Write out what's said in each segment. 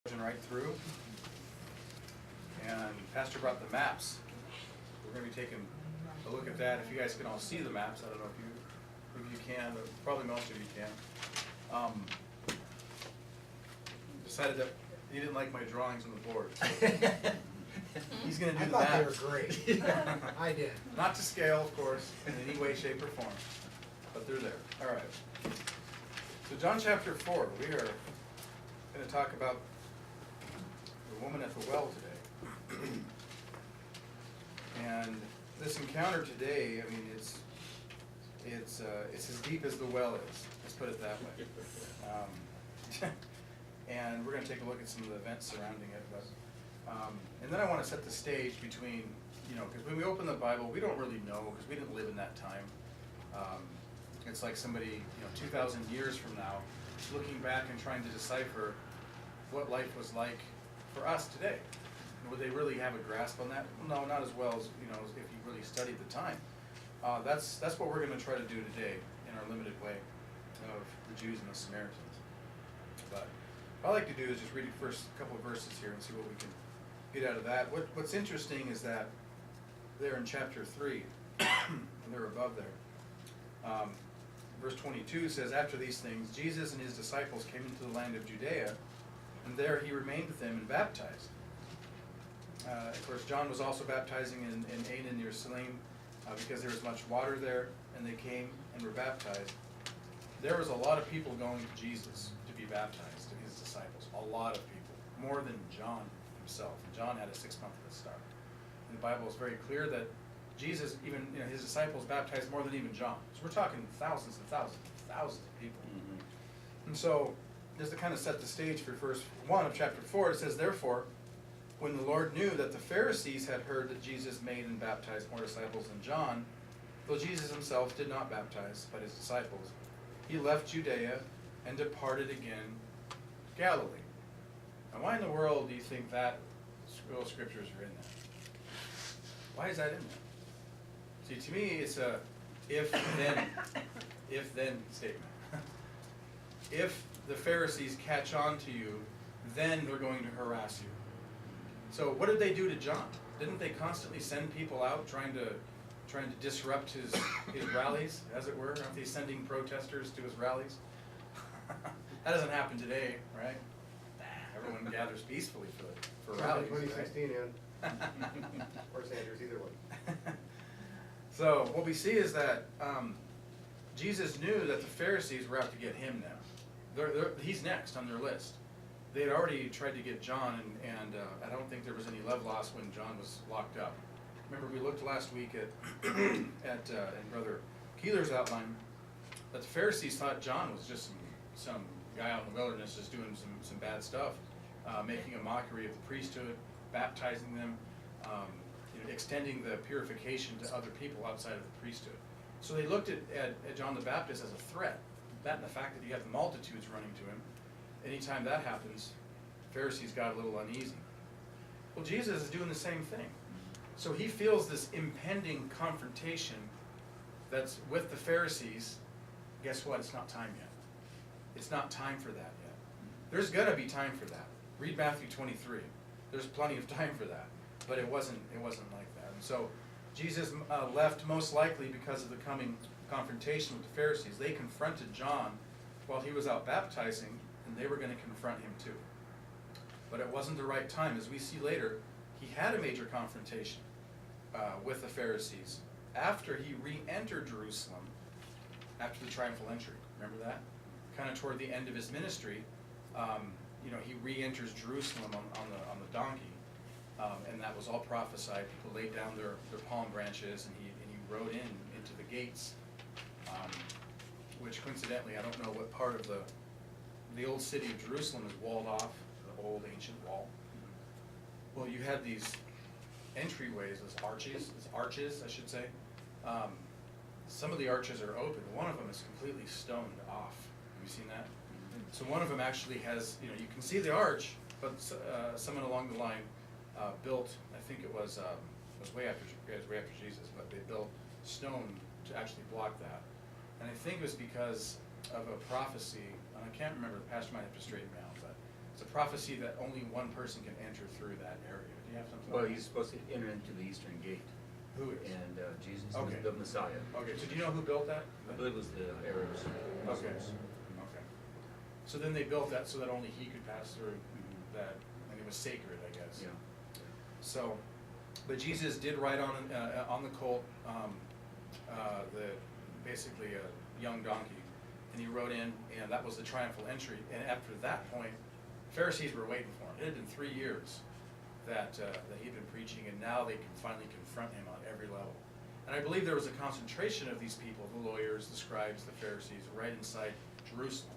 Right through, and Pastor brought the maps. We're going to be taking a look at that. If you guys can all see the maps, I don't know if you can, but probably most of you can. Decided that he didn't like my drawings on the board. So he's going to do the maps. I thought they were great. I did. Not to scale, of course, in any way, shape, or form, but they're there. All right. So John chapter 4, we are going to talk about the woman at the well today. And this encounter today, I mean, it's as deep as the well is. Let's put it that way. And we're going to take a look at some of the events surrounding it. But, and then I want to set the stage between, because when we open the Bible, we don't really know because we didn't live in that time. It's like somebody, 2,000 years from now, looking back and trying to decipher what life was like for us today. Would they really have a grasp on that? No, not as well as as if you really studied the time. That's what we're going to try to do today in our limited way of the Jews and the Samaritans. But what I like to do is just read the first couple of verses here and see what we can get out of that. What's interesting is that there in chapter 3, and they're above there. Verse 22 says, "After these things, Jesus and his disciples came into the land of Judea, and there he remained with them and baptized." Of course, John was also baptizing in Aenon near Salim because there was much water there, and they came and were baptized. There was a lot of people going to Jesus to be baptized, to his disciples. A lot of people, more than John himself. John had a 6-month head start. And the Bible is very clear that Jesus, even his disciples, baptized more than even John. So we're talking thousands and thousands of people. Mm-hmm. And so, just to kind of set the stage for verse 1 of chapter 4, it says, "Therefore, when the Lord knew that the Pharisees had heard that Jesus made and baptized more disciples than John, though Jesus himself did not baptize, but his disciples, he left Judea and departed again to Galilee." Now, why in the world do you think that those scriptures are in there? Why is that in there? See, to me, it's a if-then statement. If the Pharisees catch on to you, then they're going to harass you. So what did they do to John? Didn't they constantly send people out trying to disrupt his rallies, as it were? Aren't they sending protesters to his rallies? That doesn't happen today, right? Everyone gathers peacefully for rallies. 2016 or Sanders, either one. So what we see is that Jesus knew that the Pharisees were out to get him now. He's next on their list. They had already tried to get John, and I don't think there was any love lost when John was locked up. Remember, we looked last week at in Brother Keeler's outline that the Pharisees thought John was just some guy out in the wilderness just doing some bad stuff, making a mockery of the priesthood, baptizing them, extending the purification to other people outside of the priesthood. So they looked at John the Baptist as a threat. That and the fact that you have multitudes running to him. Anytime that happens, Pharisees got a little uneasy. Well, Jesus is doing the same thing. So he feels this impending confrontation that's with the Pharisees. Guess what? It's not time yet. It's not time for that yet. There's going to be time for that. Read Matthew 23. There's plenty of time for that. But it wasn't like that. And so Jesus left most likely because of the coming confrontation with the Pharisees. They confronted John while he was out baptizing, and they were going to confront him too. But it wasn't the right time. As we see later, he had a major confrontation with the Pharisees after he re-entered Jerusalem after the triumphal entry. Remember that? Kind of toward the end of his ministry, he re-enters Jerusalem on the donkey, and that was all prophesied. People laid down their palm branches, and he rode into the gates, which coincidentally, I don't know what part of the old city of Jerusalem is walled off, the old ancient wall. Well, you had these entryways, those arches, I should say. Some of the arches are open. One of them is completely stoned off. Have you seen that? So one of them actually has, you can see the arch, but someone along the line built, I think it was way after Jesus, but they built stone to actually block that. And I think it was because of a prophecy, and I can't remember, the pastor might have to straighten me out, but It's a prophecy that only one person can enter through that area. Do you have something? Well, on he's that? supposed to enter into the eastern gate, Who is? and Jesus, Okay. the Messiah. Okay, so do you know who built that? I believe it was the Arabs, Muslims. Okay. So then they built that so that only he could pass through that, and it was sacred, I guess. Yeah. So, but Jesus did ride on the colt, basically a young donkey, and he rode in, and that was the triumphal entry. And after that point, Pharisees were waiting for him. It had been 3 years that he'd been preaching, and now they can finally confront him on every level. And I believe there was a concentration of these people, the lawyers, the scribes, the Pharisees, right inside Jerusalem.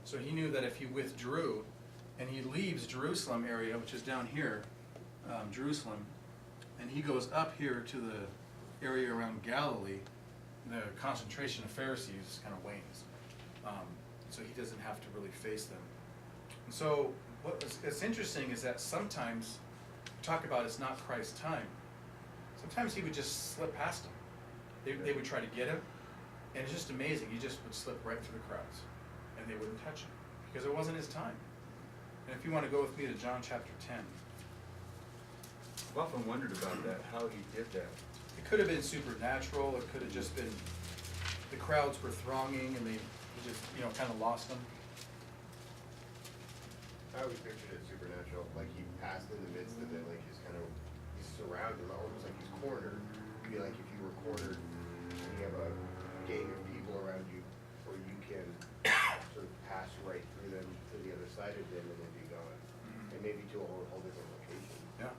So he knew that if he withdrew, and he leaves Jerusalem area, which is down here, Jerusalem, and he goes up here to the area around Galilee, the concentration of Pharisees kind of wanes. So he doesn't have to really face them. And so what's interesting is that sometimes, talk about it's not Christ's time, sometimes he would just slip past them. They would try to get him, and it's just amazing. He just would slip right through the crowds, and they wouldn't touch him, because it wasn't his time. And if you want to go with me to John chapter 10. I've often wondered about that, how he did that. It could have been supernatural, it could have just been, the crowds were thronging and he just, kind of lost them. I always pictured it supernatural, like he passed in the midst of it, like he's surrounded, almost like he's cornered. It'd be like if you were cornered and you have a gang of people around you, where you can sort of pass right through them to the other side of them and then be gone. And maybe to a whole different location. Yeah.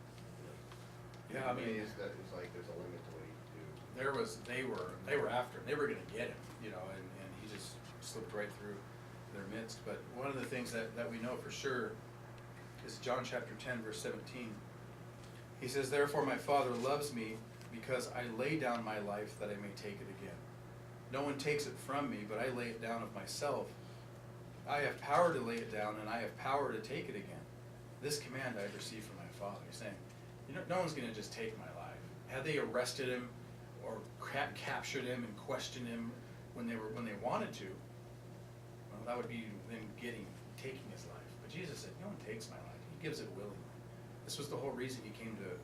Yeah, I mean, It's like there's a limit to what he can do. they were after him, they were gonna get him, and he just slipped right through their midst. But one of the things that we know for sure is John chapter 10, verse 17. He says, "Therefore my Father loves me, because I lay down my life that I may take it again. No one takes it from me, but I lay it down of myself. I have power to lay it down, and I have power to take it again. This command I have received from my Father." He's saying, no one's going to just take my life. Had they arrested him or captured him and questioned him when they wanted to, well, that would be them taking his life. But Jesus said, "No one takes my life. He gives it willingly." This was the whole reason he came to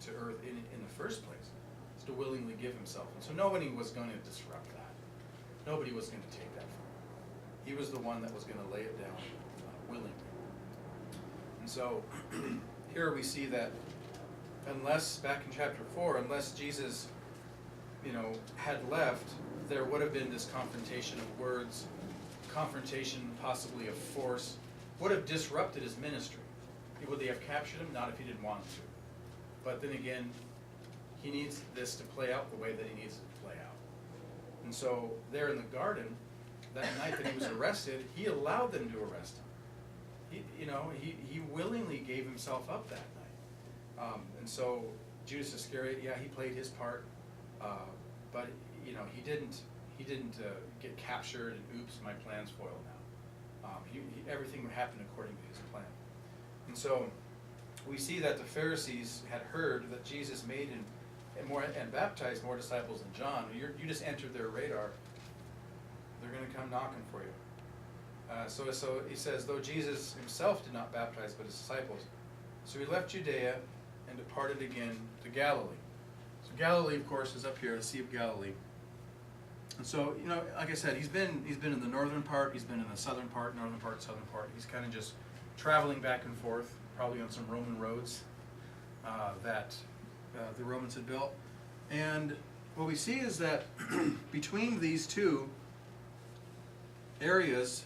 to earth in the first place, is to willingly give himself. And so nobody was going to disrupt that. Nobody was going to take that from him. He was the one that was going to lay it down willingly. And so here we see that back in chapter 4, unless Jesus, had left, there would have been this confrontation of words, confrontation possibly of force, would have disrupted his ministry. Would they have captured him? Not if he didn't want to. But then again, he needs this to play out the way that he needs it to play out. And so there in the garden, that night that he was arrested, he allowed them to arrest him. He willingly gave himself up that night. And so Judas Iscariot, he played his part, but he didn't get captured and oops, my plan's foiled now. Everything would happen according to his plan. And so we see that the Pharisees had heard that Jesus made and baptized more disciples than John. You just entered their radar. They're going to come knocking for you. So he says, though Jesus himself did not baptize but his disciples. So he left Judea and departed again to Galilee. So Galilee, of course, is up here, the Sea of Galilee. And so, like I said, he's been in the northern part, he's been in the southern part, northern part, southern part. He's kind of just traveling back and forth, probably on some Roman roads that the Romans had built. And what we see is that between these two areas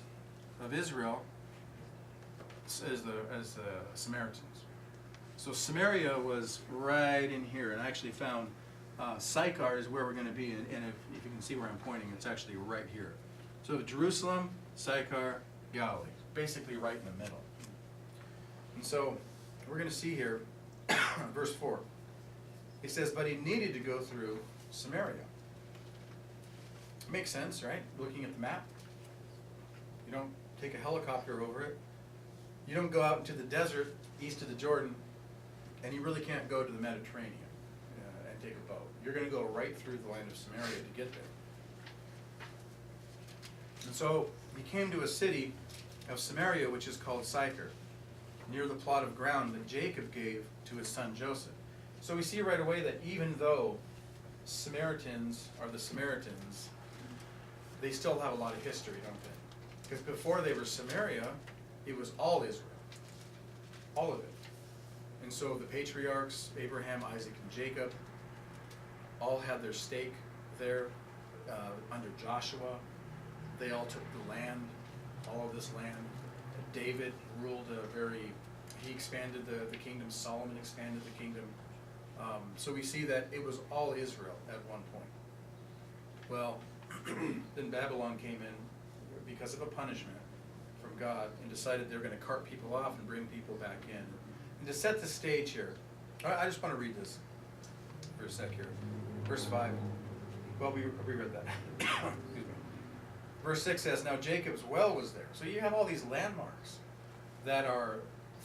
of Israel is the Samaritans. So Samaria was right in here, and I actually found Sychar is where we're going to be, and if you can see where I'm pointing, it's actually right here. So Jerusalem, Sychar, Galilee, basically right in the middle. And so we're going to see here, verse 4. He says, but he needed to go through Samaria. Makes sense, right? Looking at the map. You don't take a helicopter over it. You don't go out into the desert east of the Jordan, and you really can't go to the Mediterranean and take a boat. You're going to go right through the land of Samaria to get there. And so he came to a city of Samaria, which is called Sychar, near the plot of ground that Jacob gave to his son Joseph. So we see right away that even though Samaritans are the Samaritans, they still have a lot of history, don't they? Because before they were Samaria, it was all Israel. All of it. And so the patriarchs, Abraham, Isaac, and Jacob, all had their stake there under Joshua. They all took the land, all of this land. David ruled he expanded the kingdom. Solomon expanded the kingdom. So we see that it was all Israel at one point. Well, then Babylon came in because of a punishment from God and decided they're going to cart people off and bring people back in. And to set the stage here, I just want to read this for a sec here. Verse 5. Well, we read that. Excuse me. Verse 6 says, now Jacob's well was there. So you have all these landmarks that are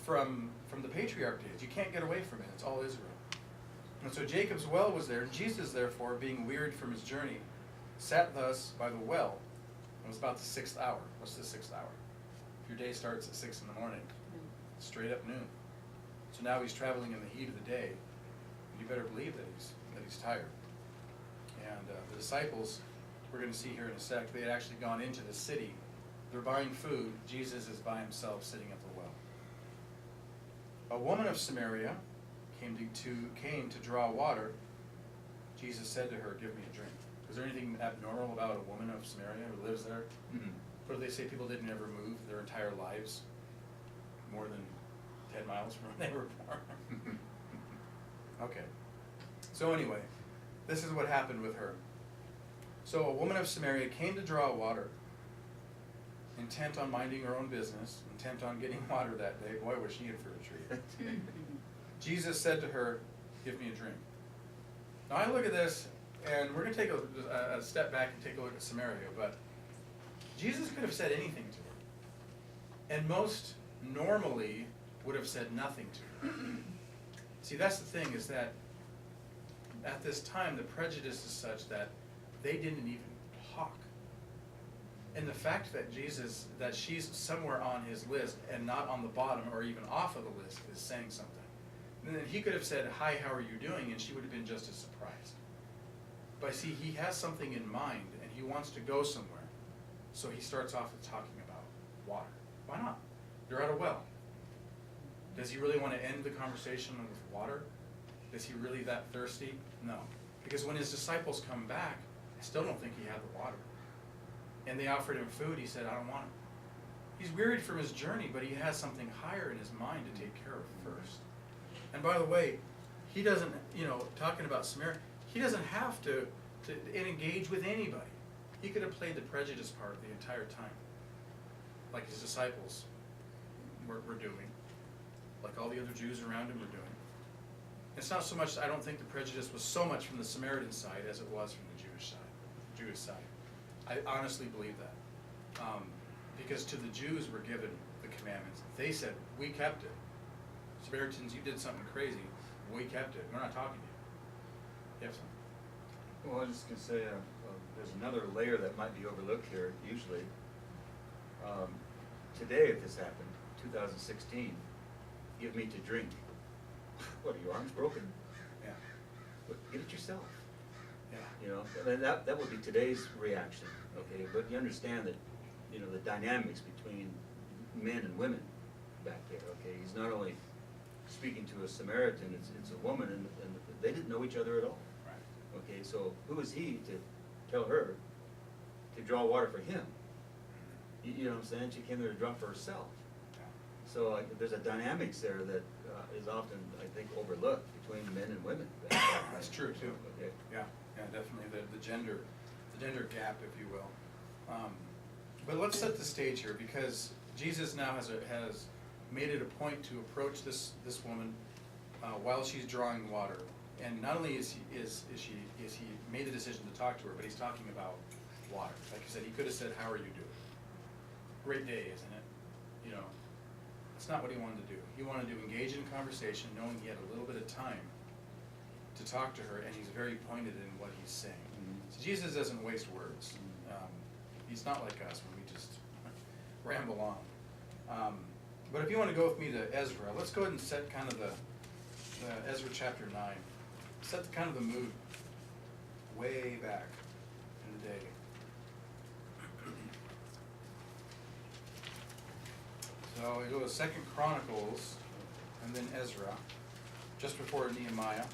from the patriarch days. You can't get away from it. It's all Israel. And so Jacob's well was there, and Jesus, therefore, being wearied from his journey, sat thus by the well. It was about the 6th hour. What's the 6th hour? If your day starts at 6 in the morning, straight up noon. So now he's traveling in the heat of the day. You better believe that he's tired. And the disciples, we're going to see here in a sec, they had actually gone into the city. They're buying food. Jesus is by himself sitting at the well. A woman of Samaria came to draw water. Jesus said to her, give me a drink. Is there anything abnormal about a woman of Samaria who lives there? Mm-hmm. What do they say? People didn't ever move their entire lives more than 10 miles from when they were born. Okay. So anyway, this is what happened with her. So a woman of Samaria came to draw water, intent on minding her own business, intent on getting water that day. Boy, was she in for a treat. Jesus said to her, give me a drink. Now I look at this, and we're going to take a step back and take a look at Samaria, but Jesus could have said anything to her. And most normally would have said nothing to her. See, that's the thing, is that at this time, the prejudice is such that they didn't even talk. And the fact that she's somewhere on his list and not on the bottom or even off of the list is saying something. And then he could have said, hi, how are you doing? And she would have been just as surprised. But see, he has something in mind and he wants to go somewhere. So he starts off with talking about water. Why not? You're at a well. Does he really want to end the conversation with water? Is he really that thirsty? No. Because when his disciples come back, I still don't think he had the water. And they offered him food. He said, I don't want it. He's wearied from his journey, but he has something higher in his mind to take care of first. And by the way, he doesn't, talking about Samaria, he doesn't have to engage with anybody. He could have played the prejudice part the entire time, like his disciples were doing, like all the other Jews around him were doing. It's not so much, I don't think the prejudice was so much from the Samaritan side as it was from the Jewish side. I honestly believe that. Because to the Jews were given the commandments. They said, we kept it. Samaritans, you did something crazy. We kept it. We're not talking to you. You have something? Well, I was just going to say, there's another layer that might be overlooked here, usually. Today, if this happened, 2016, give me to drink. What, are your arms broken? Yeah. But get it yourself. Yeah. And that would be today's reaction, okay? But you understand that, the dynamics between men and women back there, okay? He's not only speaking to a Samaritan, it's a woman, and they didn't know each other at all. Right. Okay, so who is he to tell her to draw water for him? You know what I'm saying? She came there to draw for herself. Yeah. So there's a dynamics there that is often, I think, overlooked between men and women. That's true too. Okay. Yeah, definitely the gender gap, if you will. But let's set the stage here, because Jesus now has made it a point to approach this woman while she's drawing water, and not only is he made the decision to talk to her, but he's talking about water. Like you said, he could have said, "How are you doing?" Great day, isn't it? That's not what he wanted to do. He wanted to engage in conversation, knowing he had a little bit of time to talk to her, and he's very pointed in what he's saying. Mm-hmm. So Jesus doesn't waste words. He's not like us when we just ramble on. But if you want to go with me to Ezra, let's go ahead and set kind of the Ezra chapter 9. Set the kind of the mood way back in the day. So we go to 2 Chronicles and then Ezra, just before Nehemiah.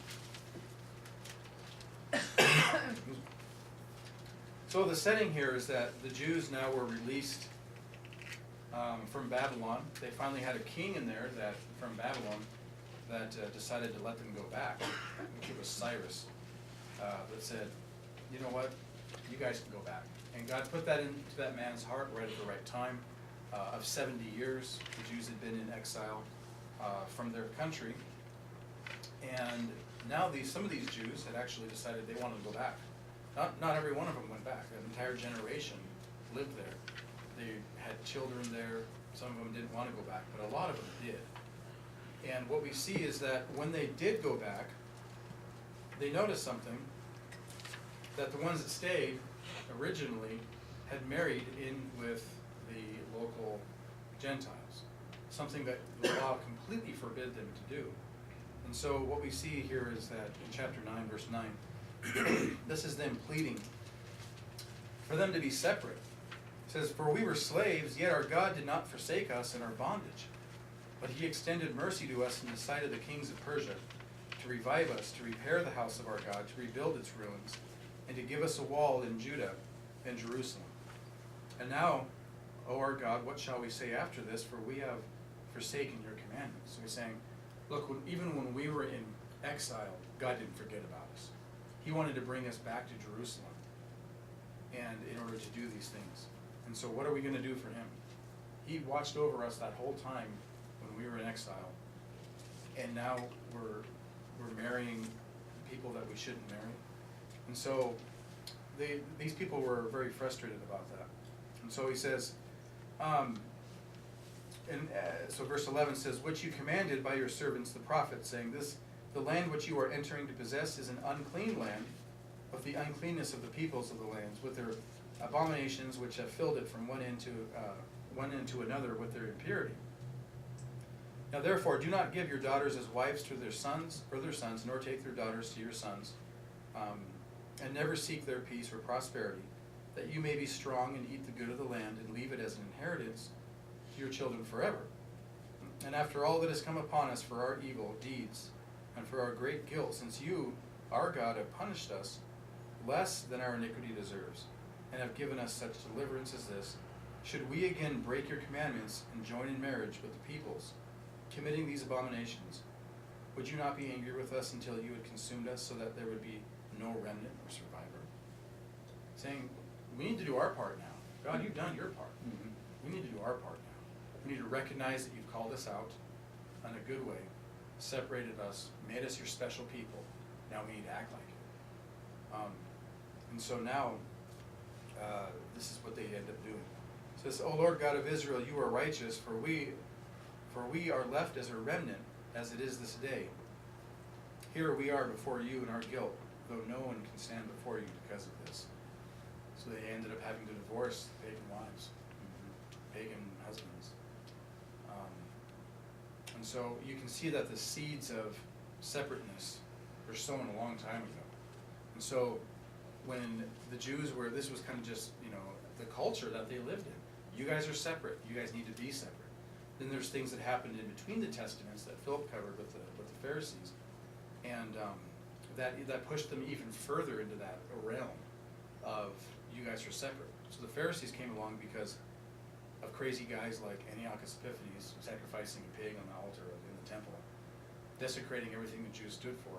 So the setting here is that the Jews now were released from Babylon. They finally had a king in there from Babylon that decided to let them go back, which was Cyrus, that said, you know what, you guys can go back. And God put that into that man's heart right at the right time. Of 70 years, the Jews had been in exile from their country. And now some of these Jews had actually decided they wanted to go back. Not every one of them went back. An entire generation lived there. They had children there. Some of them didn't want to go back, but a lot of them did. And what we see is that when they did go back, they noticed something, that the ones that stayed originally had married in with the local Gentiles, something that the law completely forbid them to do. And so what we see here is that in chapter 9, verse 9, this is them pleading for them to be separate. It says, "For we were slaves, yet our God did not forsake us in our bondage. But he extended mercy to us in the sight of the kings of Persia, to revive us, to repair the house of our God, to rebuild its ruins, and to give us a wall in Judah and Jerusalem. And now, O our God, what shall we say after this? For we have forsaken your commandments." So he's saying, look, even when we were in exile, God didn't forget about us. He wanted to bring us back to Jerusalem, and in order to do these things. And so what are we going to do for him? He watched over us that whole time when we were in exile, and now we're marrying people that we shouldn't marry. And so these people were very frustrated about that. And so he says, so verse 11 says, "Which you commanded by your servants the prophets, saying, the land which you are entering to possess is an unclean land, with the uncleanness of the peoples of the lands, with their abominations which have filled it from one end to another with their impurity. Now therefore do not give your daughters as wives to their sons, nor take their daughters to your sons, and never seek their peace or prosperity, that you may be strong and eat the good of the land, and leave it as an inheritance to your children forever. And after all that has come upon us for our evil deeds, and for our great guilt, since you, our God, have punished us less than our iniquity deserves, and have given us such deliverance as this, should we again break your commandments and join in marriage with the peoples, committing these abominations, would you not be angry with us until you had consumed us, so that there would be no remnant or survivor?" Saying, we need to do our part now. God, you've done your part. We need to do our part now. We need to recognize that you've called us out in a good way, separated us, made us your special people. Now we need to act like it. And so now, this is what they end up doing. It says, "O Lord God of Israel, you are righteous, for we are left as a remnant, as it is this day. Here we are before you in our guilt, though no one can stand before you because of this." So they ended up having to divorce pagan wives, pagan husbands. And so you can see that the seeds of separateness were sown a long time ago. And so when the Jews were, this was kind of just, the culture that they lived in. You guys are separate. You guys need to be separate. Then there's things that happened in between the testaments that Philip covered with the Pharisees, and that pushed them even further into that realm of you guys are separate. So the Pharisees came along because of crazy guys like Antiochus Epiphanes sacrificing a pig on the altar in the temple, desecrating everything the Jews stood for.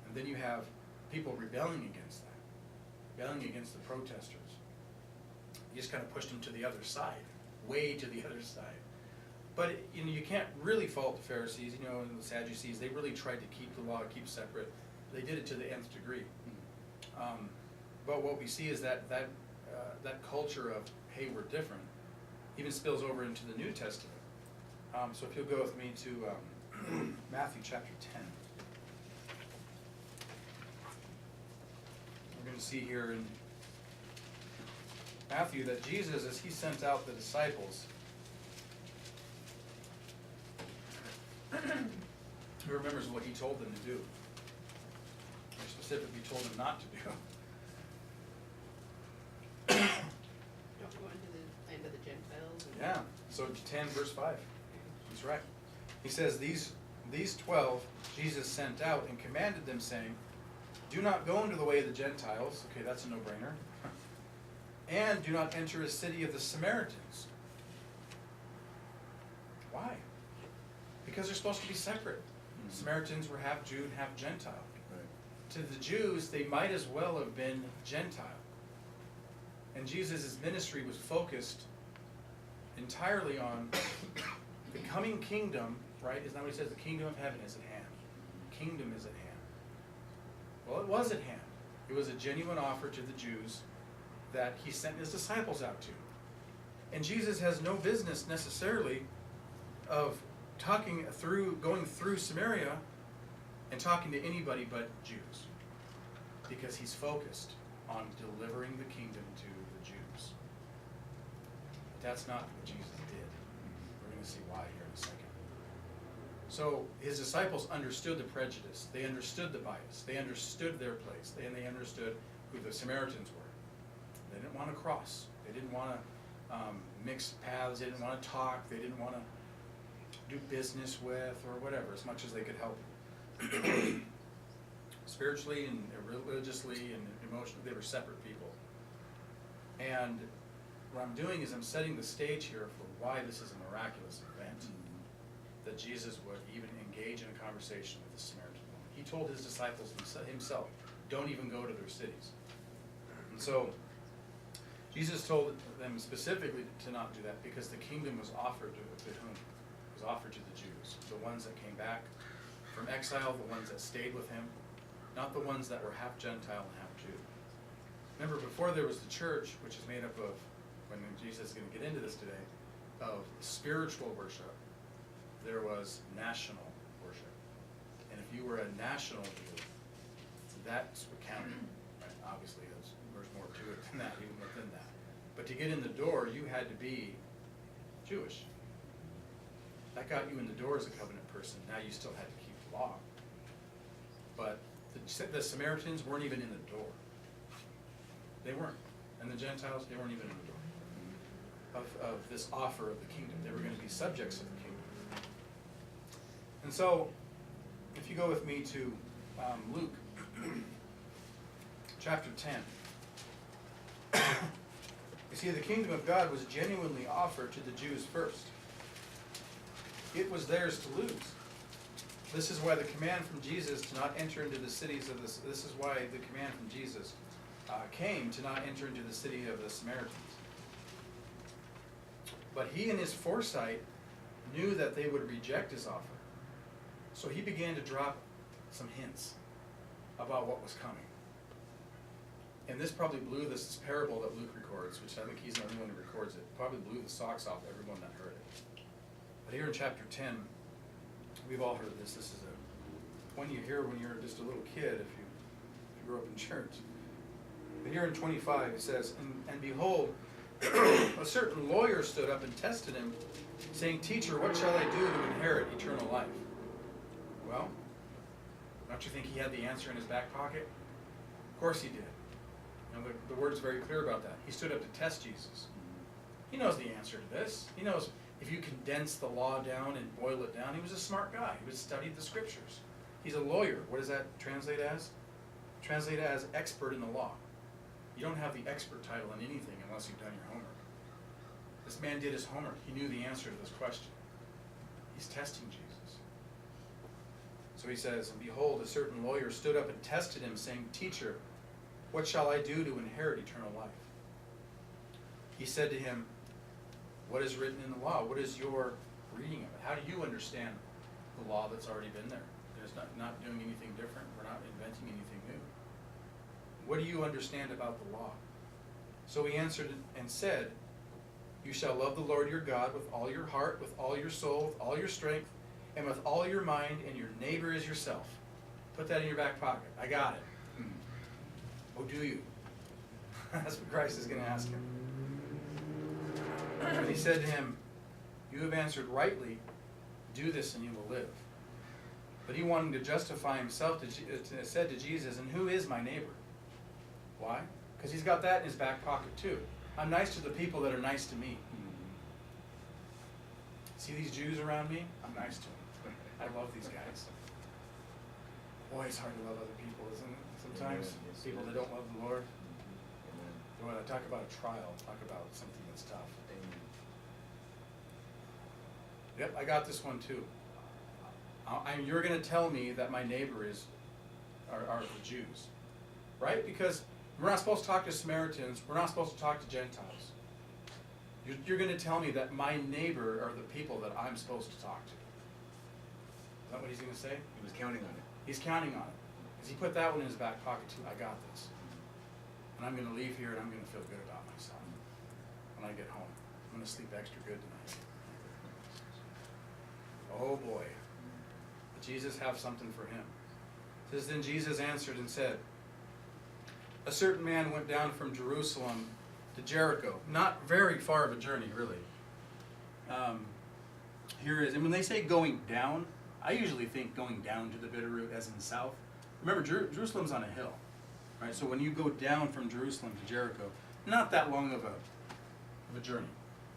And then you have people rebelling against that, rebelling against the protesters. You just kind of pushed them to the other side, way to the other side. But you can't really fault the Pharisees, and the Sadducees. They really tried to keep the law, keep separate. They did it to the nth degree. But what we see is that culture of, hey, we're different, even spills over into the New Testament. So if you'll go with me to Matthew chapter 10. We're going to see here in Matthew that Jesus, as he sent out the disciples, Who remembers what he told them to do? Or specifically told them not to do? Don't go into the land of the Gentiles. Yeah, so 10 verse 5, he's right. He says, these 12 Jesus sent out and commanded them, saying, do not go into the way of the Gentiles. Okay, that's a no-brainer. And do not enter a city of the Samaritans. Why? Because they're supposed to be separate. Samaritans were half Jew and half Gentile. Right. To the Jews, they might as well have been Gentile. And Jesus' ministry was focused entirely on the coming kingdom, right? Isn't that what he says? The kingdom of heaven is at hand. Kingdom is at hand. Well, it was at hand. It was a genuine offer to the Jews that he sent his disciples out to. And Jesus has no business necessarily of going through Samaria and talking to anybody but Jews, because he's focused on delivering the kingdom to the Jews. But that's not what Jesus did. We're going to see why here in a second. So his disciples understood the prejudice. They understood the bias. They understood their place. And they understood who the Samaritans were. They didn't want to cross. They didn't want to mix paths. They didn't want to talk. They didn't want to do business with or whatever, as much as they could help. Spiritually and religiously and emotionally, they were separate people. And what I'm doing is I'm setting the stage here for why this is a miraculous event, that Jesus would even engage in a conversation with the Samaritan woman. He told his disciples himself, don't even go to their cities. And so Jesus told them specifically to not do that, because the kingdom was offered to whom? It was offered to the Jews, the ones that came back from exile, the ones that stayed with him, not the ones that were half Gentile and half Jew. Remember, before there was the church, which is made up of, when Jesus is going to get into this today, of spiritual worship, there was national worship. And if you were a national Jew, that's what counted. Right? Obviously, there's more to it than that, even within that. But to get in the door, you had to be Jewish. That got you in the door as a covenant person. Now you still had to keep the law. But the Samaritans weren't even in the door. They weren't. And the Gentiles, they weren't even in the door of this offer of the kingdom. They were going to be subjects of the kingdom. And so, if you go with me to Luke chapter 10, you see, the kingdom of God was genuinely offered to the Jews first. It was theirs to lose. This is why the command from Jesus to not enter into the cities of this is why the command from Jesus came to not enter into the city of the Samaritans. But he in his foresight knew that they would reject his offer. So he began to drop some hints about what was coming. And this probably blew this parable that Luke records, which I think he's the only one who records it, probably blew the socks off everyone that heard it. But here in chapter 10, we've all heard this. This is one you hear when you're just a little kid if you grew up in church. But here in 25 it says, and behold, a certain lawyer stood up and tested him, saying, Teacher, what shall I do to inherit eternal life? Well, don't you think he had the answer in his back pocket? Of course he did. You know, the word's very clear about that. He stood up to test Jesus. He knows the answer to this. He knows if you condense the law down and boil it down. He was a smart guy. He studied the scriptures. He's a lawyer. What does that translate as? Translate as expert in the law. You don't have the expert title in anything unless you've done your homework. This man did his homework. He knew the answer to this question. He's testing Jesus. So he says, and behold, a certain lawyer stood up and tested him, saying, Teacher, what shall I do to inherit eternal life? He said to him, what is written in the law? What is your reading of it? How do you understand the law that's already been there? There's not doing anything different. We're not inventing anything new. What do you understand about the law? So he answered and said, You shall love the Lord your God with all your heart, with all your soul, with all your strength, and with all your mind, and your neighbor as yourself. Put that in your back pocket. I got it. Oh, do you? That's what Christ is going to ask him. And he said to him, You have answered rightly. Do this and you will live. But he wanted to justify himself, said to Jesus, and who is my neighbor? Why? Because he's got that in his back pocket too. I'm nice to the people that are nice to me. See these Jews around me? I'm nice to them. I love these guys. Boy, it's hard to love other people, isn't it? Sometimes Amen. Yes, people it that is. don't love the Lord. Amen. When I talk about a trial, talk about something that's tough. Amen. Yep, I got this one too. You're going to tell me that my neighbor are the Jews, right? Because we're not supposed to talk to Samaritans. We're not supposed to talk to Gentiles. You're going to tell me that my neighbor are the people that I'm supposed to talk to. Is that what he's going to say? He was counting on it. He's counting on it. Because he put that one in his back pocket too. I got this. And I'm going to leave here and I'm going to feel good about myself when I get home. I'm going to sleep extra good tonight. Oh boy. Did Jesus have something for him? It says, then Jesus answered and said, a certain man went down from Jerusalem to Jericho. Not very far of a journey, really. Here is, and when they say going down, I usually think going down to the Bitterroot as in south. Remember, Jerusalem's on a hill, right? So when you go down from Jerusalem to Jericho, not that long of a journey.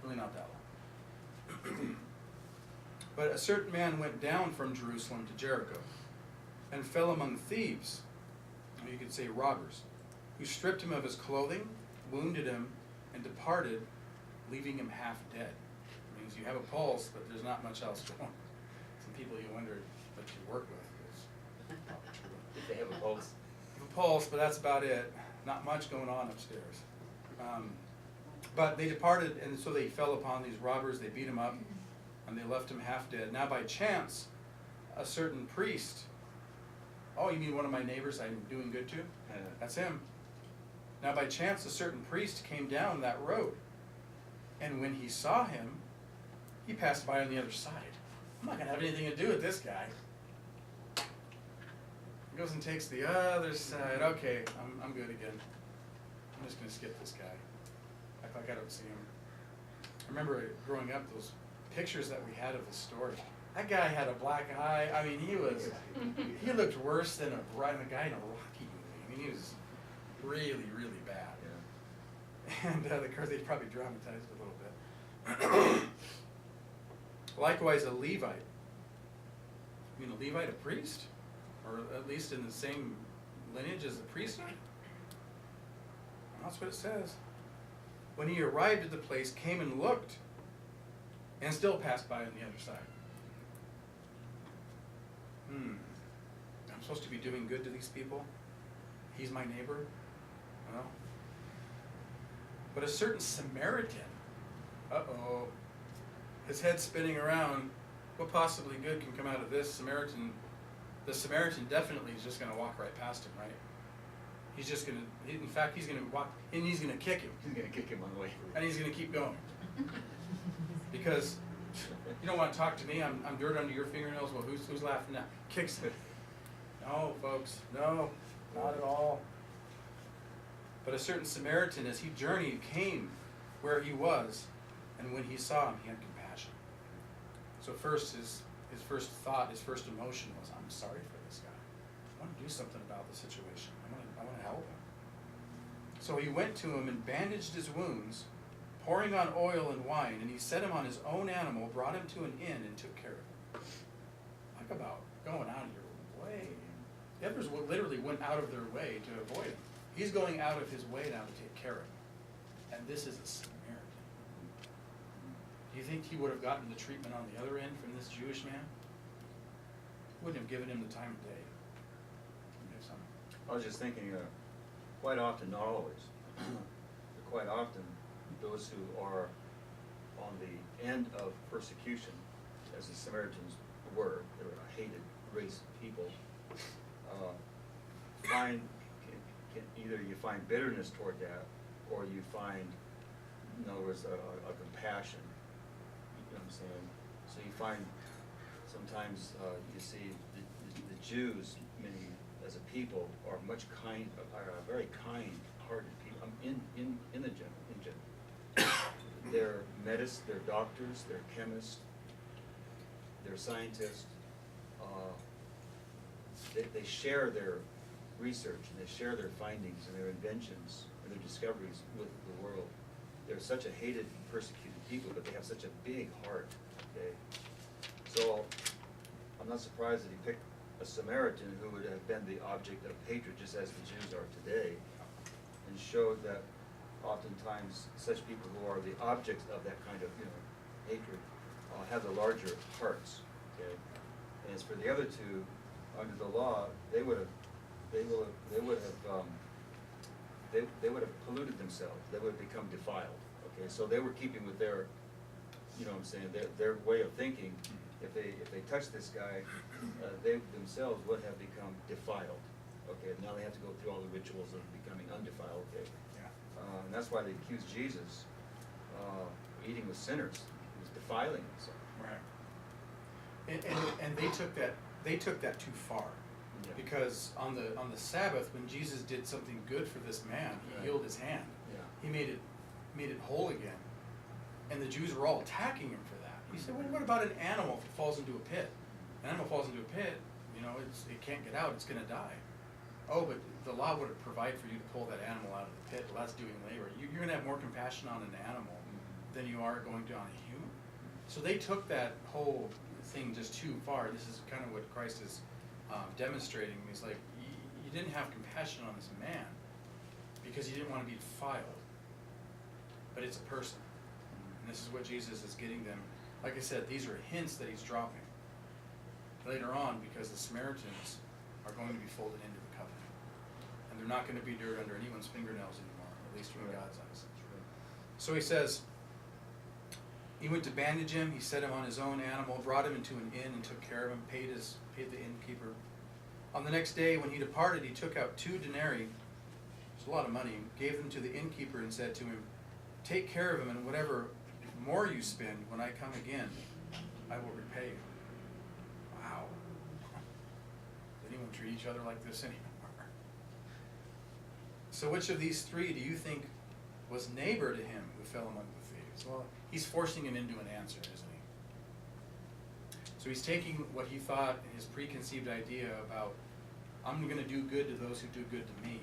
Really not that long. But a certain man went down from Jerusalem to Jericho and fell among thieves, or you could say robbers, who stripped him of his clothing, wounded him, and departed, leaving him half dead. It means you have a pulse, but there's not much else going on. Some people you wonder what you work with is probably true. If they have a pulse. A pulse, but that's about it. Not much going on upstairs. But they departed, and so they fell upon these robbers. They beat him up, and they left him half dead. Now by chance, a certain priest, oh, you mean one of my neighbors I'm doing good to? That's him. Now by chance, a certain priest came down that road, and when he saw him, he passed by on the other side. I'm not going to have anything to do with this guy. He goes and takes the other side. Okay, I'm good again. I'm just going to skip this guy. Act like I don't see him. I remember growing up, those pictures that we had of the story. That guy had a black eye. I mean, he looked worse than a guy in a Rocky movie. I mean, he was really, really bad. Yeah. And of course, they probably dramatized it a little bit. Likewise, a Levite. You mean a Levite, a priest? Or at least in the same lineage as the priest? That's what it says. When he arrived at the place, came and looked, and still passed by on the other side. I'm supposed to be doing good to these people? He's my neighbor? Well. But a certain Samaritan, uh-oh, his head spinning around, what possibly good can come out of this? The Samaritan definitely is just going to walk right past him, right? He's just going to, in fact, he's going to walk, and he's going to kick him. He's going to kick him on the way. And he's going to keep going. Because you don't want to talk to me, I'm dirt under your fingernails, well, who's laughing now? Kicks him. No, folks, no, not at all. But a certain Samaritan, as he journeyed, came where he was, and when he saw him, he had compassion. So first, his first thought, his first emotion was, I'm sorry for this guy. I want to do something about the situation. I want to help him. So he went to him and bandaged his wounds, pouring on oil and wine, and he set him on his own animal, brought him to an inn, and took care of him. Talk about going out of your way. The others literally went out of their way to avoid him. He's going out of his way now to take care of him. And this is a Samaritan. Do you think he would have gotten the treatment on the other end from this Jewish man? Wouldn't have given him the time of day. I was just thinking, quite often, not always, but quite often, those who are on the end of persecution, as the Samaritans were, they were a hated race of people, either you find bitterness toward that, or you find, in other words, a compassion. You know what I'm saying? So you find sometimes you see the Jews, many as a people, are very kind-hearted people. In general. They're they're doctors, they're chemists, they're scientists. they share their research, and they share their findings and their inventions and their discoveries with the world. They're such a hated, persecuted people, but they have such a big heart, okay? So, I'm not surprised that he picked a Samaritan who would have been the object of hatred, just as the Jews are today, and showed that oftentimes such people who are the objects of that kind of, hatred, have the larger hearts, okay? And as for the other two, under the law, they would have polluted themselves. They would have become defiled. Okay, so they were keeping with their, you know what I'm saying, their way of thinking. If they touched this guy, they themselves would have become defiled. Okay, now they have to go through all the rituals of becoming undefiled. Okay, and that's why they accused Jesus eating with sinners. He was defiling himself. Right. And they took that too far. Yeah. Because on the Sabbath, when Jesus did something good for this man, he Right. healed his hand. Yeah. He made it whole again. And the Jews were all attacking him for that. He said, well, what about an animal if it falls into a pit? An animal falls into a pit, it can't get out, it's gonna die. Oh, but the law would have provided for you to pull that animal out of the pit. Well, that's doing labor. You're gonna have more compassion on an animal than you are going to on a human. So they took that whole thing just too far. This is kind of what Christ is demonstrating. He's like, you didn't have compassion on this man because you didn't want to be defiled, but it's a person. And this is what Jesus is getting them. Like I said, these are hints that he's dropping later on, because the Samaritans are going to be folded into the covenant, and they're not going to be dirt under anyone's fingernails anymore, at least from God's eyes. So he says, he went to bandage him, he set him on his own animal, brought him into an inn and took care of him, paid the innkeeper. On the next day when he departed, he took out 2 denarii, it's a lot of money, gave them to the innkeeper and said to him, take care of him, and whatever more you spend, when I come again, I will repay you. Wow. Does anyone treat each other like this anymore? So which of these 3 do you think was neighbor to him who fell among the thieves? Well, he's forcing him into an answer, isn't he? So he's taking what he thought, his preconceived idea about, I'm going to do good to those who do good to me.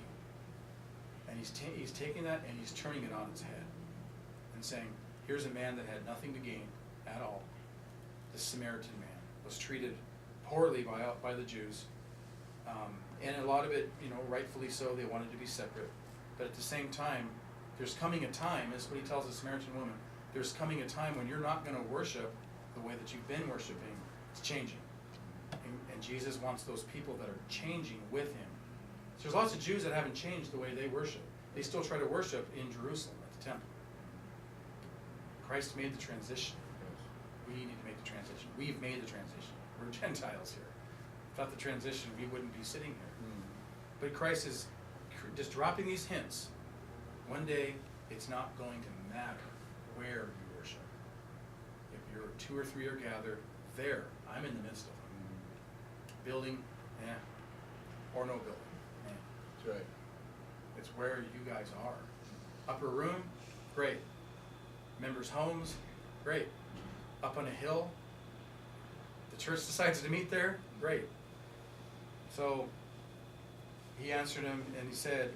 And he's taking that and he's turning it on its head and saying, here's a man that had nothing to gain at all. This Samaritan man was treated poorly by the Jews. And a lot of it, rightfully so, they wanted to be separate. But at the same time, there's coming a time, this is what he tells the Samaritan woman, there's coming a time when you're not going to worship the way that you've been worshiping. It's changing. And Jesus wants those people that are changing with him. So there's lots of Jews that haven't changed the way they worship. They still try to worship in Jerusalem at the temple. Christ made the transition. We need to make the transition. We've made the transition. We're Gentiles here. Without the transition, we wouldn't be sitting here. But Christ is just dropping these hints. One day, it's not going to matter where you worship. If you're 2 or 3 are gathered, there, I'm in the midst of them. Building, or no building. That's right. It's where you guys are. Upper room, great. Members' homes, great. Up on a hill, the church decides to meet there, great. So he answered him and he said,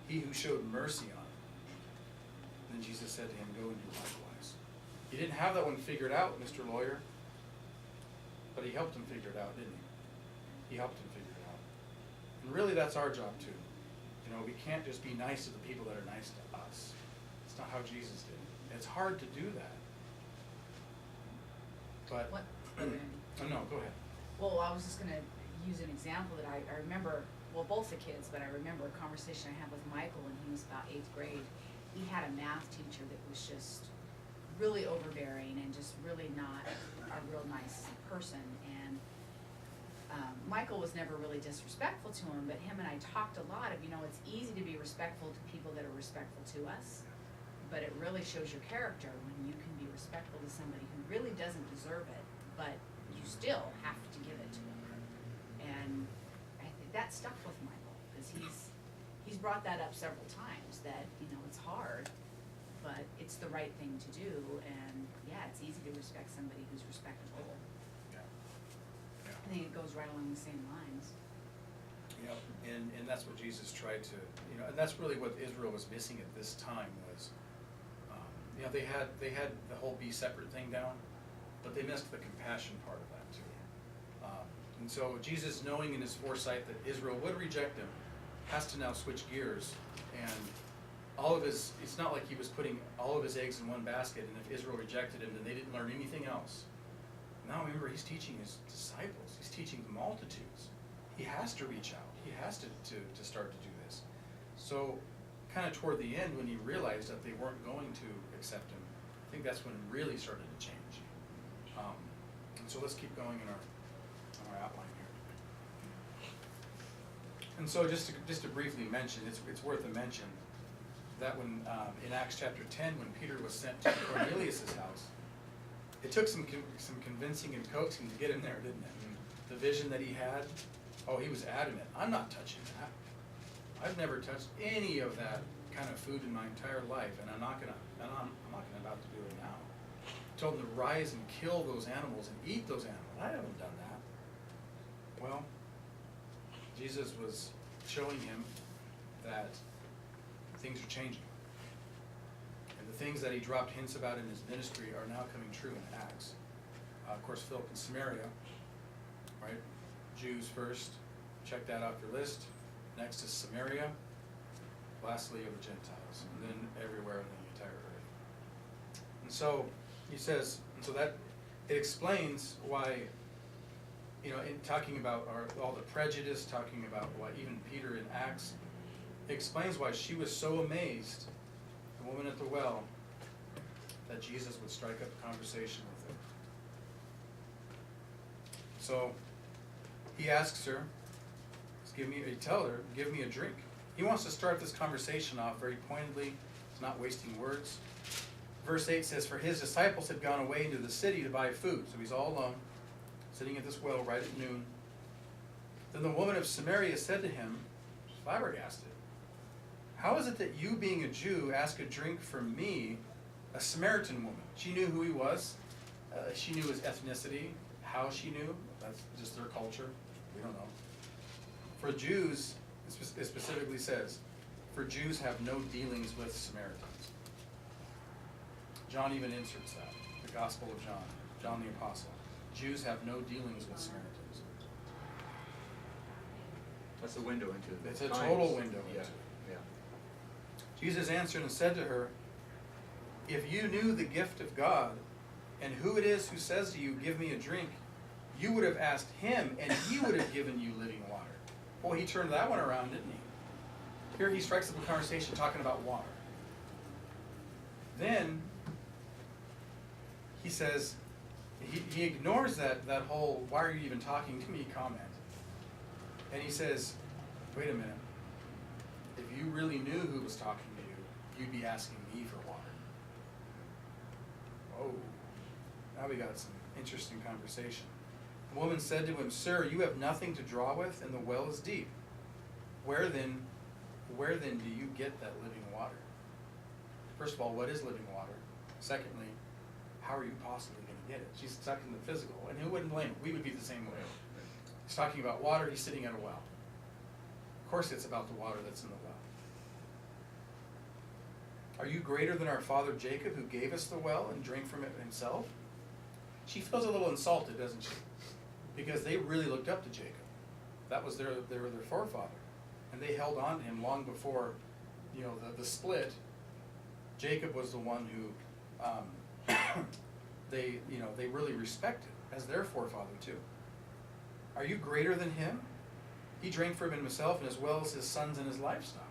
he who showed mercy on him. Then Jesus said to him, go and do likewise. He didn't have that one figured out, Mr. Lawyer, but he helped him figure it out, didn't he? He helped him figure it out. And really that's our job too. We can't just be nice to the people that are nice to us. It's not how Jesus did it. It's hard to do that. But, What? oh no, go ahead. Well, I was just gonna use an example that I remember, well, both the kids, but I remember a conversation I had with Michael when he was about 8th grade. He had a math teacher that was just really overbearing and just really not a real nice person. And Michael was never really disrespectful to him, but him and I talked a lot of, it's easy to be respectful to people that are respectful to us, but it really shows your character when you can be respectful to somebody who really doesn't deserve it, but you still have to give it to them. And I think that stuck with Michael, because he's brought that up several times, that, it's hard, but it's the right thing to do, and it's easy to respect somebody who's respectable. Yeah. I think it goes right along the same lines. You know, and that's what Jesus tried to, you know, and that's really what Israel was missing at this time was, you know, they had the whole be separate thing down, but they missed the compassion part of that too. And so Jesus, knowing in his foresight that Israel would reject him, has to now switch gears, and it's not like he was putting all of his eggs in one basket, and if Israel rejected him, then they didn't learn anything else. Now remember, he's teaching his disciples, he's teaching the multitudes. He has to reach out, he has to start to do this. So kind of toward the end, when he realized that they weren't going to accept him, I think that's when it really started to change. And so let's keep going in our outline here. And so just to briefly mention, it's worth a mention that when in Acts chapter 10, when Peter was sent to Cornelius' house, it took some convincing and coaxing to get him there, didn't it? The vision that he had, he was adamant. I'm not touching that. I've never touched any of that kind of food in my entire life, and I'm not about to do it now. I told him to rise and kill those animals and eat those animals. I haven't done that. Well, Jesus was showing him that things are changing. And the things that he dropped hints about in his ministry are now coming true in Acts. Of course, Philip in Samaria, right? Jews first, check that off your list. Next is Samaria. Lastly are the Gentiles, and then everywhere in the entire earth. And so he says, and so that it explains why, you know, in talking about all the prejudice, talking about why even Peter in Acts, it explains why she was so amazed, the woman at the well, that Jesus would strike up a conversation with her. So he asks her, tell her, give me a drink. He wants to start this conversation off very pointedly. He's not wasting words. Verse 8 says, for his disciples had gone away into the city to buy food. So he's all alone, sitting at this well right at noon. Then the woman of Samaria said to him, flabbergasted, how is it that you, being a Jew, ask a drink from me, a Samaritan woman? She knew who he was. She knew his ethnicity. How she knew, that's just their culture. We don't know. For Jews, it specifically says, for Jews have no dealings with Samaritans. John even inserts that, the Gospel of John, John the Apostle. Jews have no dealings with Samaritans. That's a window into it. It's a total window into it. Yeah. Jesus answered and said to her, if you knew the gift of God, and who it is who says to you, give me a drink, you would have asked him, and he would have given you living water. Boy, he turned that one around, didn't he? Here he strikes up a conversation talking about water. Then he says, he ignores that whole, why are you even talking to me comment. And he says, wait a minute. If you really knew who was talking to you, you'd be asking me for water. Whoa. Now we got some interesting conversation. The woman said to him, sir, you have nothing to draw with, and the well is deep. Where then do you get that living water? First of all, what is living water? Secondly, how are you possibly going to get it? She's talking the physical, and who wouldn't blame her? We would be the same way. He's talking about water, he's sitting at a well. Of course it's about the water that's in the well. Are you greater than our father Jacob, who gave us the well and drank from it himself? She feels a little insulted, doesn't she? Because they really looked up to Jacob. That was their forefather. And they held on to him long before, you know, the split. Jacob was the one who they really respected as their forefather too. Are you greater than him? He drank from it himself, and as well as his sons and his livestock.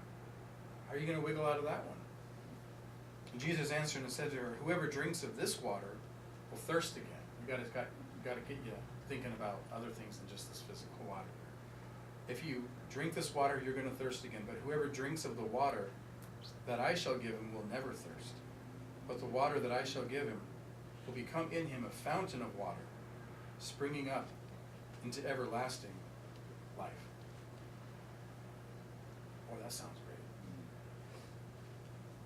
How are you going to wiggle out of that one? And Jesus answered and said to her, whoever drinks of this water will thirst again. You got to get you thinking about other things than just this physical water. If you drink this water, you're going to thirst again. But whoever drinks of the water that I shall give him will never thirst. But the water that I shall give him will become in him a fountain of water, springing up into everlasting life. Oh, that sounds great.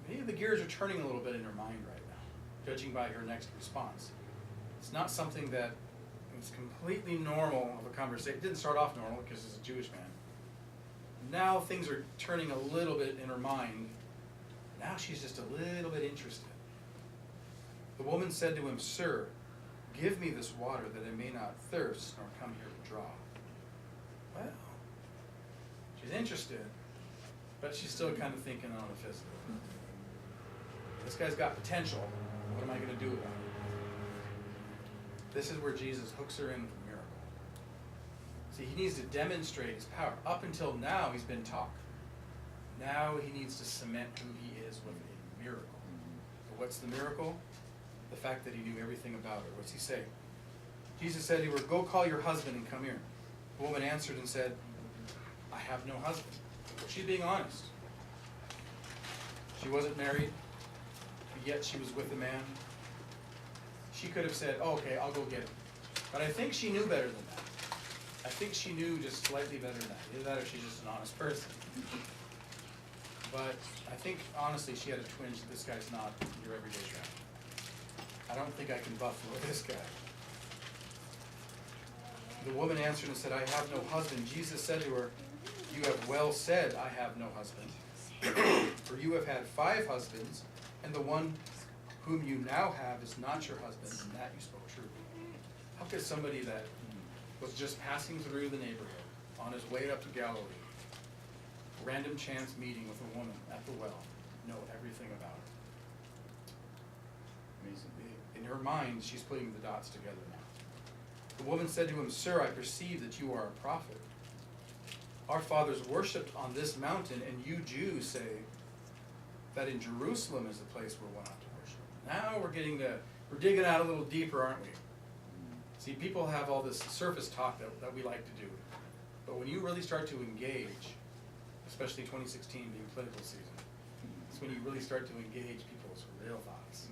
Maybe the gears are turning a little bit in her mind right now, judging by her next response. It's not something that it's completely normal of a conversation. It didn't start off normal because he's a Jewish man. Now things are turning a little bit in her mind. Now she's just a little bit interested. The woman said to him, "Sir, give me this water that I may not thirst nor come here to draw." Well, she's interested, but she's still kind of thinking on the physical. This guy's got potential. What am I going to do about it? This is where Jesus hooks her in with a miracle. See, he needs to demonstrate his power. Up until now, he's been talk. Now he needs to cement who he is with a miracle. So what's the miracle? The fact that he knew everything about her. What's he say? Jesus said to her, "Go call your husband and come here." The woman answered and said, "I have no husband." She's being honest. She wasn't married, but yet she was with a man. She could have said, "Oh, okay, I'll go get him." But I think she knew better than that. I think she knew just slightly better than that. Either that or she's just an honest person. But I think, honestly, she had a twinge that this guy's not your everyday guy. I don't think I can buffalo this guy. The woman answered and said, "I have no husband." Jesus said to her, "You have well said, 'I have no husband.' For you have had 5 husbands, and the one whom you now have is not your husband, and that you spoke true." How could somebody that was just passing through the neighborhood on his way up to Galilee, random chance meeting with a woman at the well, know everything about her? Amazing. In her mind, she's putting the dots together now. The woman said to him, "Sir, I perceive that you are a prophet. Our fathers worshipped on this mountain, and you Jews say that in Jerusalem is the place where one ought to worship." Now we're digging out a little deeper, aren't we? See, people have all this surface talk that we like to do. But when you really start to engage, especially 2016 being political season, it's when you really start to engage people's real thoughts.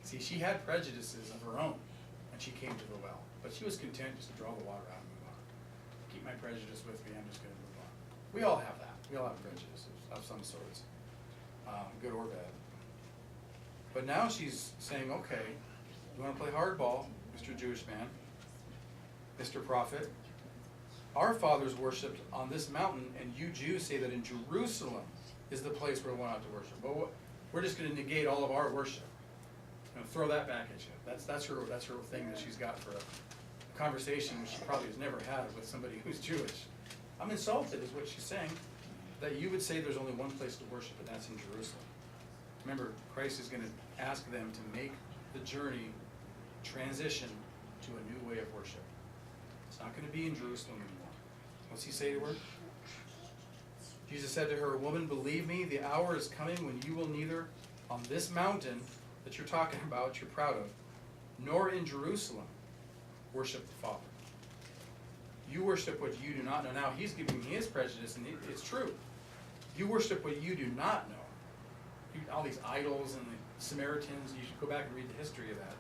See, she had prejudices of her own when she came to the well, but she was content just to draw the water out and move on. Keep my prejudice with me, I'm just going to move on. We all have that. We all have prejudices of some sorts, good or bad. But now she's saying, "Okay, you want to play hardball, Mr. Jewish man, Mr. Prophet? Our fathers worshipped on this mountain, and you Jews say that in Jerusalem is the place where one ought to worship." But we're just going to negate all of our worship. I'm going to throw that back at you. That's her thing that she's got for a conversation which she probably has never had with somebody who's Jewish. I'm insulted, is what she's saying, that you would say there's only one place to worship, and that's in Jerusalem. Remember, Christ is going to ask them to make the journey transition to a new way of worship. It's not going to be in Jerusalem anymore. What's he say to her? Jesus said to her, "Woman, believe me, the hour is coming when you will neither on this mountain that you're talking about, you're proud of, nor in Jerusalem worship the Father. You worship what you do not know." Now, he's giving me his prejudice, and it's true. You worship what you do not know. All these idols and the Samaritans, you should go back and read the history of that.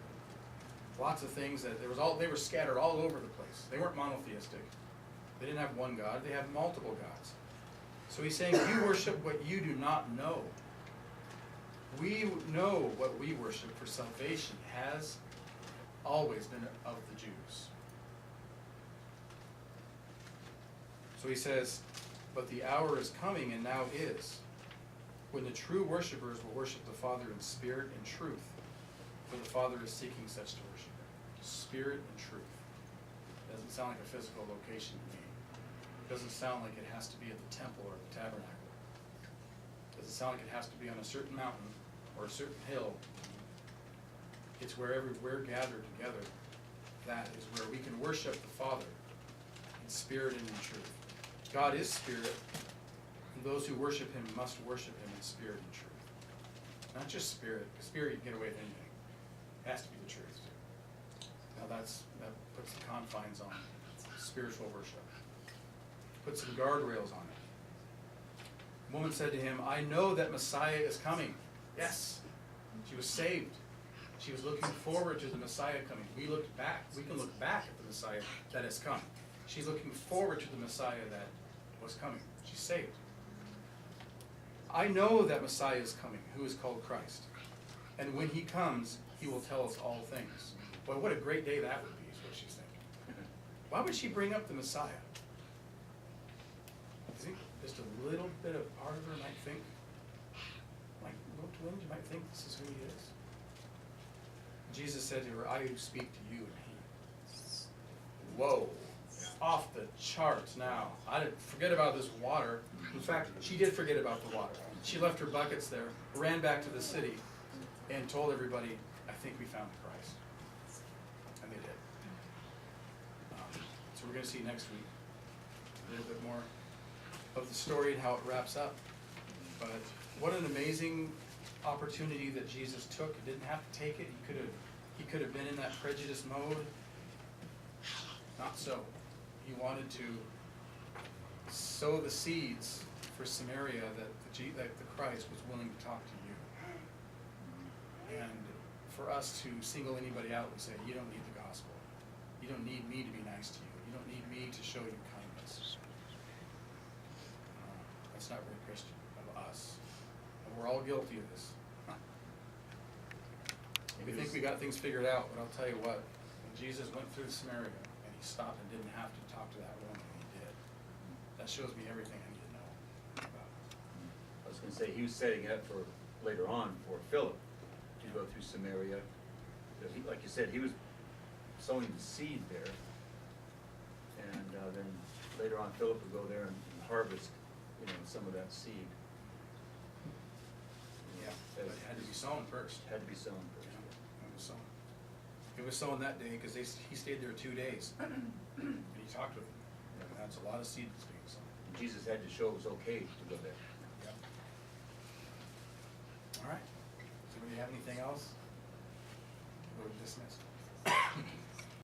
Lots of things that they were scattered all over the place. They weren't monotheistic. They didn't have one God, they have multiple gods. So he's saying, you worship what you do not know. We know what we worship, for salvation has always been of the Jews. So he says, "But the hour is coming, and now is, when the true worshipers will worship the Father in spirit and truth, for the Father is seeking such to worship him." Spirit and truth. Doesn't sound like a physical location to me. Doesn't sound like it has to be at the temple or the tabernacle. Doesn't sound like it has to be on a certain mountain or a certain hill. It's wherever we're gathered together. That is where we can worship the Father in spirit and in truth. God is spirit, and those who worship him must worship him in spirit and truth. Not just spirit, because spirit you can get away with anything. It has to be the truth. Now that puts the confines on spiritual worship. Puts some guardrails on it. The woman said to him, "I know that Messiah is coming." Yes, she was saved. She was looking forward to the Messiah coming. We can look back at the Messiah that has come. She's looking forward to the Messiah that was coming. She's saved. "I know that Messiah is coming, who is called Christ. And when he comes, he will tell us all things." Boy, what a great day that would be, is what she's thinking. Why would she bring up the Messiah? See? just a little bit of part of her might think, like little twinge, might think this is who he is. Jesus said to her, I who speak to you am he. Whoa, off the charts now. I didn't forget about this water. In fact, she did forget about the water. She left her buckets there, ran back to the city, and told everybody, I think we found Christ. And they did. So we're going to see next week a little bit more of the story and how it wraps up. But what an amazing opportunity that Jesus took. He didn't have to take it. He could have been in that prejudice mode. Not so. He wanted to sow the seeds for Samaria that the Christ was willing to talk to you. And for us to single anybody out and say, you don't need the gospel. You don't need me to be nice to you. You don't need me to show you kindness. That's not very Christian of us. And we're all guilty of this. We think we got things figured out, but I'll tell you what, when Jesus went through Samaria and he stopped and didn't have to talk to that woman, and he did. That shows me everything I need to know about it. I was gonna say, he was setting it up for, later on, for Philip to go through Samaria. Because he, like you said, he was sowing the seed there. And then later on, Philip would go there and harvest, some of that seed. Yeah, but it had to be sown first. Had to be sown first. Yeah, it was sown. It was sown that day because he stayed there 2 days. And he talked with them. And that's a lot of seed that's being sown. And Jesus had to show it was okay to go there. Yep. All right. Does anybody have anything else? We're dismissed.